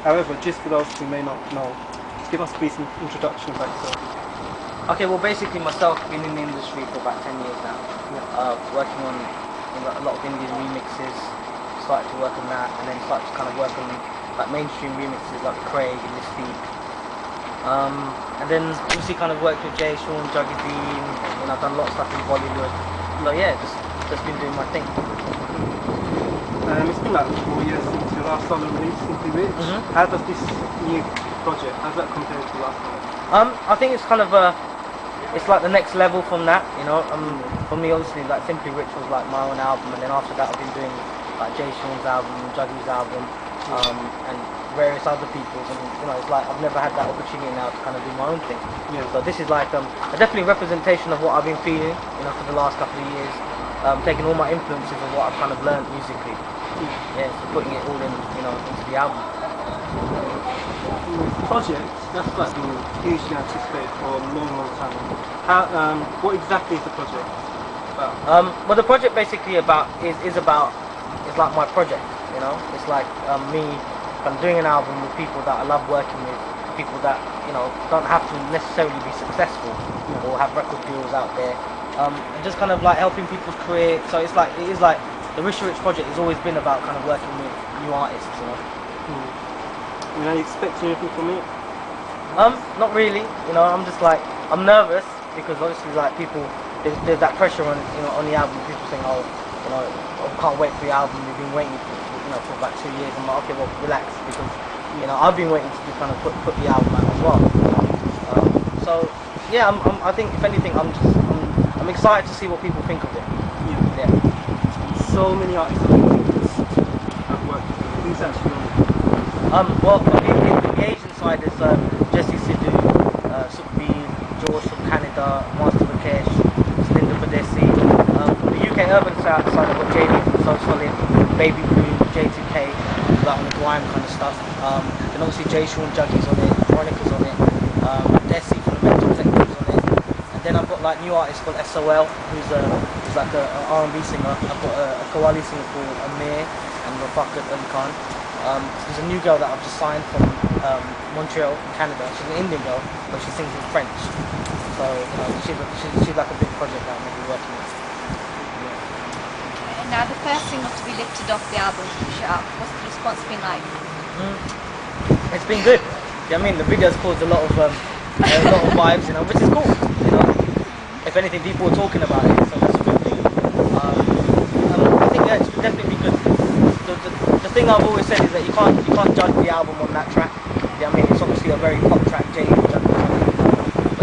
However, just for those who may not know, give us a brief introduction about yourself. Okay, well basically myself, been in the industry for about 10 years now. Working on a lot of Indian remixes, started to work on that, and then started to kind of work on like mainstream remixes like Craig and Mystique. And then obviously kind of worked with Jay, Sean, Juggy Dean, and I've done a lot of stuff in Bollywood. So yeah, just been doing my thing. It's been like 4 years since your last solo release, Simply Rich. How does this new project, how does that compare to the last one? I think it's kind of it's like the next level from that, you know. For me, obviously, like Simply Rich was like my own album, and then after that, I've been doing like Jay Sean's album, Juggy's album, and various other people's, and you know, it's like I've never had that opportunity now to kind of do my own thing. Yeah. So this is like a definitely representation of what I've been feeling, you know, for the last couple of years, taking all my influences of what I've kind of learned musically, yeah, so putting it all in, you know, into the album. Project that's like been hugely anticipated for a long time. How what exactly is the project about? Well, the project basically is like my project, you know. It's like me. I'm doing an album with people that I love working with, people that, you know, don't have to necessarily be successful or have record deals out there, and just kind of like helping people's career. So it is like the Rishi Rich project has always been about kind of working with new artists, you know. I mean, are you expecting anything from it? Not really. You know, I'm just like, I'm nervous because obviously like people, there's that pressure on, you know, on the album. People saying, oh, you know, I can't wait for the album. We've been waiting for, you know, for about 2 years. I'm like, okay, well, relax, because you know I've been waiting to kind of put the album out as well. So yeah, I think if anything, I'm excited to see what people think of it. Yeah. So many artists have worked with you. Who's actually on it? Well, the Asian side is Desi Laydeez, Sukhbir, George from Canada, Master Rakesh, Linda Badesi. From the UK urban side, I've got JD from So Solid, Baby Blue, J2K, like on the grime kind of stuff. Then obviously Jay Sean Juggy's on it, Veronica's on it, Desi from the Mental Techniques on it. And then I've got like new artists called SOL, who's like a R&B singer. I've got a Kawali singer called Amir and Rafakat Ali Khan. There's a new girl that I've just signed from Montreal, Canada. She's an Indian girl, but she sings in French. So you know, she's like a big project that I'm going to be working with. And now the first single to be lifted off the album, Push It Up, what's the response been like? It's been good. Yeah, I mean, the video's caused a lot of vibes, you know, which is cool. You know, if anything, people were talking about it, so that's a good thing. I think yeah, it's definitely good. The thing I've always said is that you can't judge the album on that track. Yeah, I mean, it's obviously a very pop track, Jay, but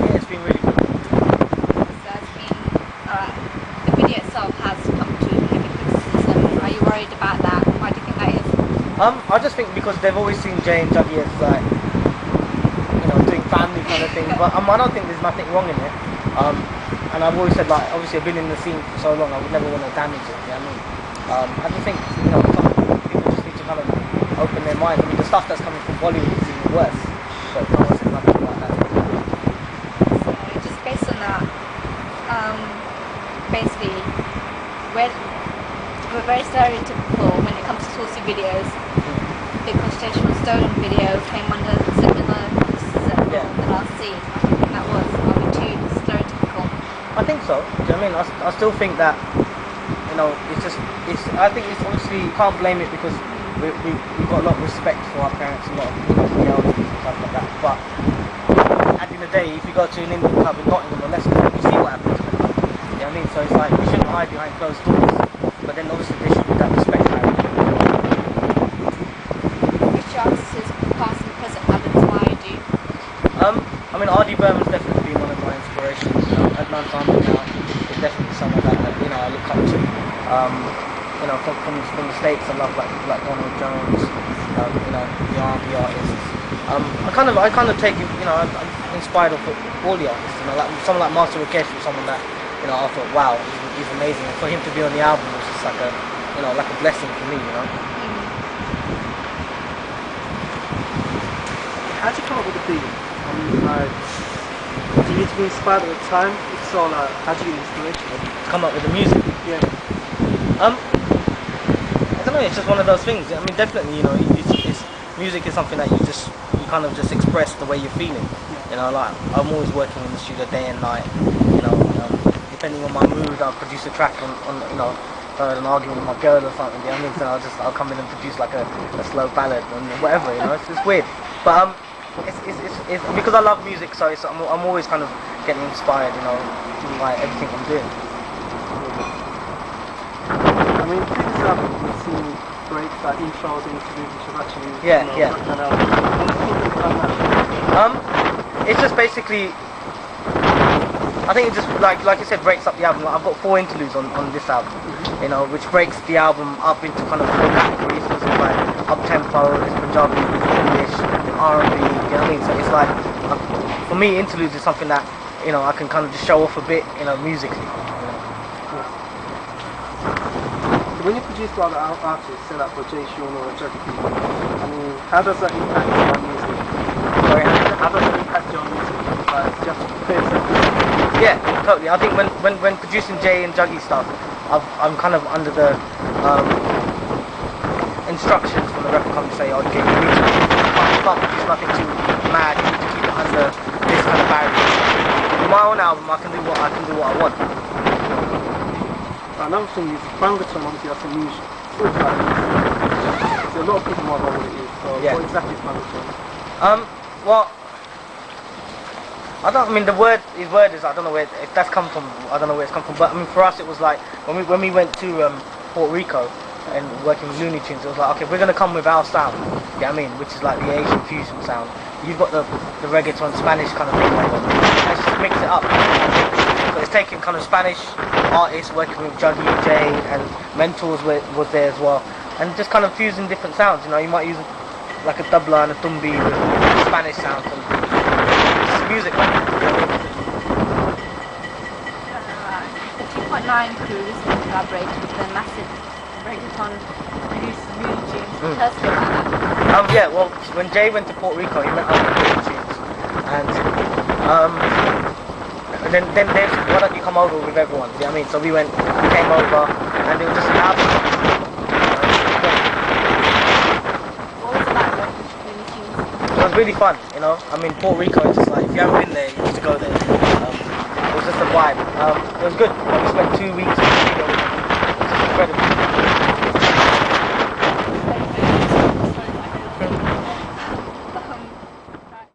yeah, it's been really good. So it's been, the video itself has come to heavy criticism. Are you worried about that? Why do you think that is? I just think because they've always seen Jay and Juggy as like, you know, doing family kind of thing, but I don't think there's nothing wrong in it. And I've always said, like, obviously I've been in the scene for so long, I would never want to damage it. You know what I mean? I just think, you know, people just need to kind of open their minds. I mean, the stuff that's coming from Bollywood is even worse, but no one says nothing like that. So just based on that, basically, we're very stereotypical when it comes to saucy videos, because Jay Sean's Stolen video came under similar criticism Yeah. the last scene. I don't think that was, are we too stereotypical? I think so. Do you know what I mean? I still think that, you know, I think it's obviously, you can't blame it because we've got a lot of respect for our parents, a lot of, you know, the elders and stuff like that. But at the end of the day, if you go to an Indian club in Nottingham or Leicester, you see what happens to them. You know what I mean? So it's like, we shouldn't hide behind closed doors, but then obviously there should be that respect. Which artists, past and present, have inspired you? I mean, R.D. Burman's definitely been one of my inspirations. Adnan Sandhu now is definitely someone that, you know, I look up to. You know, from the States, I love like Donald Jones, you know, the R&B artists. I kind of take, you know, I'm inspired of all the artists. You know, like someone like Master Rakesh was someone that, you know, I thought, wow, he's amazing. And for him to be on the album was just like a, you know, like a blessing for me, you know. How do you come up with the beat? I mean, like, do you need to be inspired at the time? If so, like, how do you get inspiration? Come up with the music. Yeah. I don't know, it's just one of those things. I mean, definitely, you know, it's music is something that you kind of just express the way you're feeling. You know, like I'm always working in the studio day and night. You know, depending on my mood, I'll produce a track on you know, an argument with my girl or something. You know what I mean? So I'll come in and produce like a slow ballad and whatever. You know, it's weird, but it's because I love music, so I'm always kind of getting inspired. You know, through everything I'm doing. I mean, previous albums we've seen breaks like intros and interludes which have actually done out. It's just basically, I think it just like you said, breaks up the album. Like, I've got 4 interludes on this album, you know, which breaks the album up into kind of 4 categories. So it's like up tempo, it's Punjabi, it's English, it's R&B. You know what I mean? So it's like, for me, interludes is something that, you know, I can kind of just show off a bit, you know, musically. When you produce for other artists, say like for Jay Sean or Jackie, I mean, how does that impact your music? Sorry, how does it impact your music? Just yeah, totally. I think when producing Jay and Juggy stuff, I'm kind of under the instructions from the record company say, okay, you need to can't produce nothing too mad. You need to keep it under this kind of barrier. In my own album, I can do what I want. Another thing is, Bangaton obviously has some music. So a lot of people might know what it is. So what exactly is Bangaton? Well, I mean, his word is, I don't know where, if that's come from, I don't know where it's come from, but I mean, for us it was like, when we went to Puerto Rico and working with Looney Tunes, it was like, okay, we're going to come with our sound, you know what I mean, which is like the Asian fusion sound. You've got the reggaeton, Spanish kind of thing going on. Let's just mix it up. So it's taking kind of Spanish artists working with Juggy, Jay, and Mentors was there as well, and just kind of fusing different sounds. You know, you might use like a tabla and a tumbi with Spanish sounds, and it's music. The 2.9 crew recently collaborated with the massive reggaeton producer Looney Tunes. Tell us a bit about that. Yeah, well, when Jay went to Puerto Rico, he met up with Looney Tunes, and then they said, why don't you come over with everyone? You know what I mean? So we came over, and it was just an album. What was it like working with Looney Tunes? It was really fun, you know. I mean, Puerto Rico is just like, if you haven't been there, you need to go there. It was just a vibe. It was good. We spent 2 weeks in the studio. It was incredible.